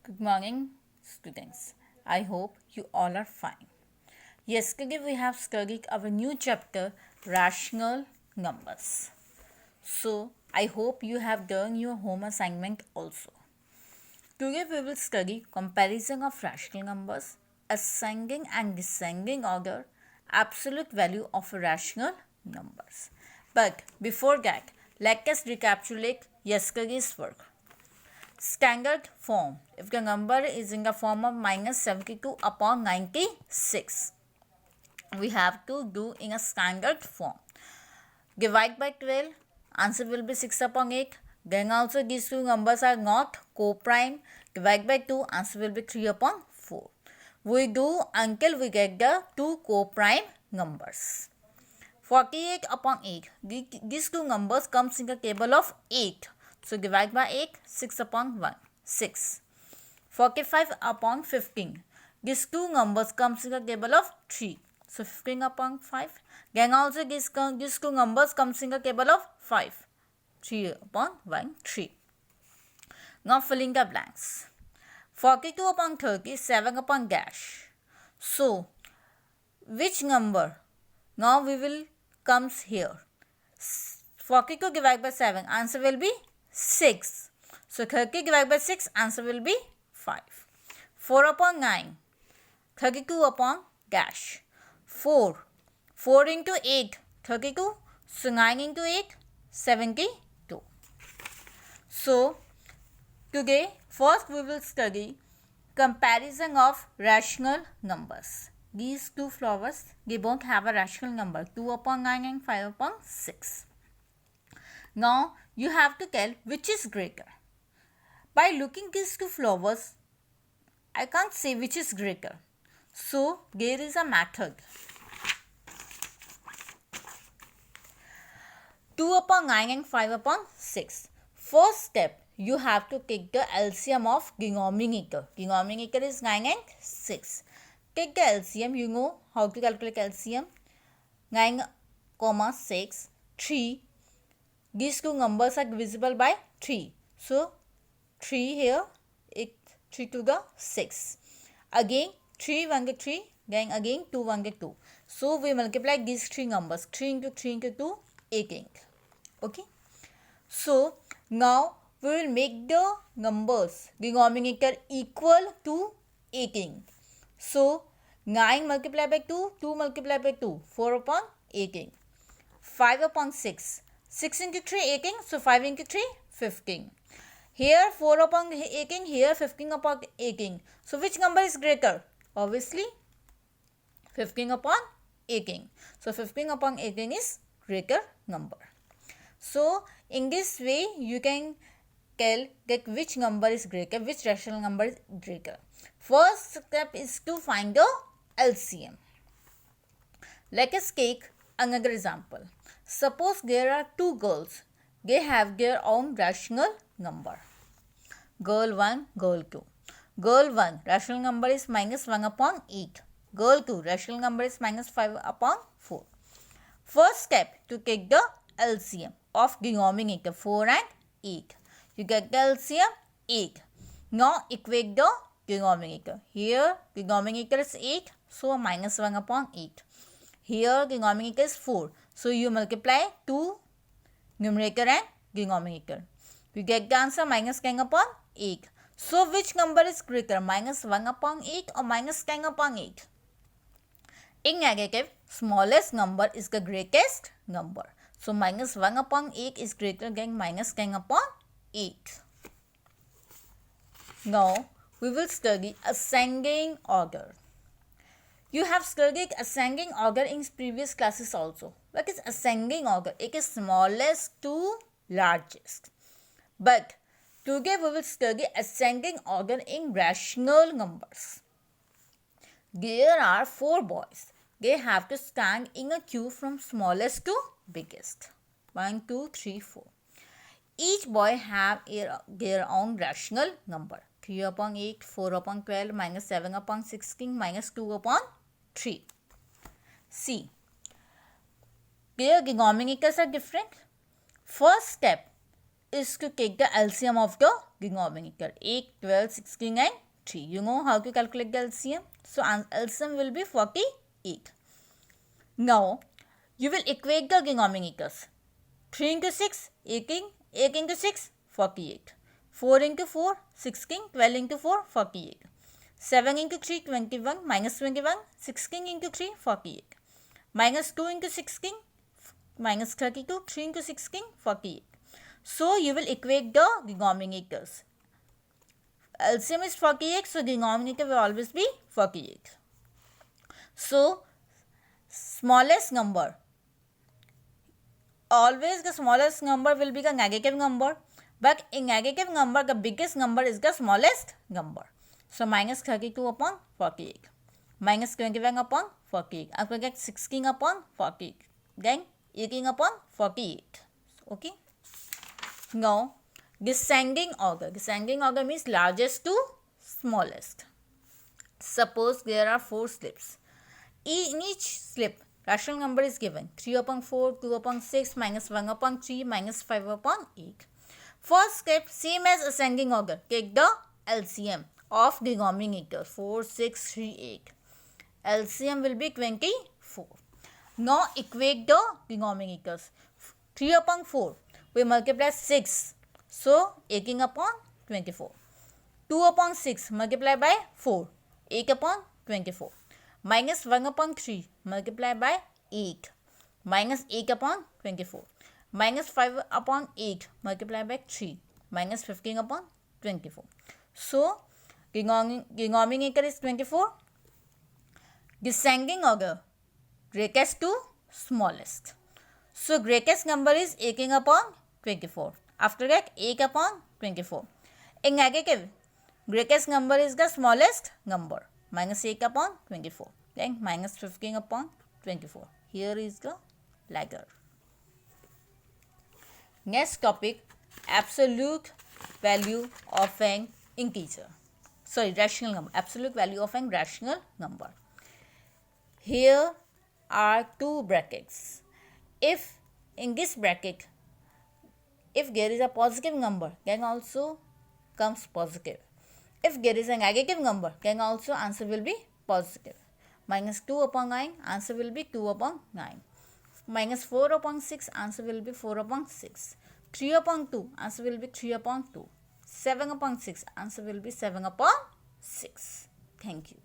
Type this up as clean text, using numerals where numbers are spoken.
Good morning, students. I hope you all are fine. Yesterday we have studied our new chapter, Rational Numbers. So, I hope you have done your home assignment also. Today we will study comparison of rational numbers, ascending and descending order, absolute value of rational numbers. But before that, let us recapitulate yesterday's work. Standard form. If the number is in the form of minus 72 upon 96, we have to do in a standard form. Divide by 12, answer will be 6 upon 8. Then also these two numbers are not co-prime. Divide by 2, answer will be 3 upon 4. We do until we get the two co-prime numbers. 48 upon 8. These two numbers comes in the table of 8. So divide by 8, 6 upon 1, 6. 45 upon 15. These two numbers comes in the table of 3. So 15 upon 5. Then also these two numbers comes in the table of 5. 3 upon 1, 3. Now filling the blanks. 42 upon 30, 7 upon dash. So which number? Now we will comes here. 42 divided by 7, answer will be 6. So 30 divided by 6, answer will be 5. 4 upon 9, 32 upon dash. 4. 4 into 8, 32. So 9 into 8, 72. So today, first we will study comparison of rational numbers. These two flowers, they both have a rational number, 2 upon 9 and 5 upon 6. Now, you have to tell which is greater. By looking these two flowers, I can't say which is greater. So, there is a method. 2 upon 9 and 5 upon 6. First step, you have to take the LCM of denominator. Denominator is 9 and 6. Take the LCM, you know how to calculate LCM. 9, 6, 3. These two numbers are divisible by 3. So, 3 here, 3 to the 6. Again, 3 1 to 3, then again 2 1 to 2. So, we multiply these three numbers. 3 into 3 into 2, 18. Okay. So, now we will make the numbers denominator equal to 18. So, 9 multiplied by 2, 2 multiplied by 2, 4 upon 18. 5 upon 6, 6 into 3, 18, so 5 into 3, 15. Here 4 upon 18, here 15 upon 18. So, which number is greater? Obviously, 15 upon 18. So, 15 upon 18 is greater number. So, in this way, you can tell that which number is greater, which rational number is greater. First step is to find the LCM. Let us take another example. Suppose there are two girls. They have their own rational number. Girl 1, girl 2. Girl 1, rational number is minus 1 upon 8. Girl 2, rational number is minus 5 upon 4. First step to take the LCM of denominator 4 and 8. You get the LCM 8. Now equate the denominator. Here denominator is 8, so minus 1 upon 8. Here denominator is 4, so you multiply 2 numerator and denominator. You get the answer minus 10 upon 8. So which number is greater, minus 1 upon 8 or minus 10 upon 8? In negative, smallest number is the greatest number. So minus 1 upon 8 is greater than minus 10 upon 8. Now we will study ascending order. You have studied ascending order in previous classes also. What is ascending order? It is smallest to largest. But today we will study ascending order in rational numbers. There are 4 boys. They have to stand in a queue from smallest to biggest. 1, 2, 3, 4. Each boy have their own rational number. 3 upon 8, 4 upon 12, minus 7 upon 16, minus 2 upon 3. See, their denominators are different. First step, is to take the LCM of the denominator. 8, 12, 16 and 3. You know how to calculate the LCM. So LCM will be 48. Now, you will equate the denominators. 3 into 6, 18. 8 into 6, 48. 4 into 4, 16. 12 into 4, 48. 7 into 3, 21. Minus 21. 16 into 3, 48. Minus 2 into 16, minus 32. 3 into 16, 48. So, you will equate the denominators. LCM is 48, so denominator will always be 48. So, smallest number. Always the smallest number will be the negative number. But in negative number, the biggest number is the smallest number. So, minus 32 upon 48. Minus 21 upon 48. I will get 16 upon 48. Then 18 upon 48. Okay. Now, descending order. Descending order means largest to smallest. Suppose there are 4 slips. In each slip, rational number is given. 3 upon 4, 2 upon 6, minus 1 upon 3, minus 5 upon 8. First step, same as ascending order. Take the LCM of denominator. 4, 6, 3, 8. LCM will be 24. Now, equate the denominators. 3 upon 4. We multiply 6. So, 18 upon 24. 2 upon 6 multiply by 4. 8 upon 24. Minus 1 upon 3 multiply by 8. Minus 8 upon 24. Minus 5 upon 8 multiply by 3. Minus 15 upon 24. So, denominator is 24. Descending order, greatest to smallest. So, greatest number is 18 upon 24. After that, 8 upon 24. In negative, greatest number is the smallest number. Minus 8 upon 24. Then minus 15 upon 24. Here is the ladder. Next topic, absolute value of an integer. Sorry, rational number. Absolute value of an rational number. Here are 2 brackets. If in this bracket, if there is a positive number, then also comes positive. If there is a negative number, then also answer will be positive. Minus 2 upon 9, answer will be 2 upon 9. Minus 4 upon 6, answer will be 4 upon 6. 3 upon 2, answer will be 3 upon 2. 7 upon 6, answer will be 7 upon 6. Thank you.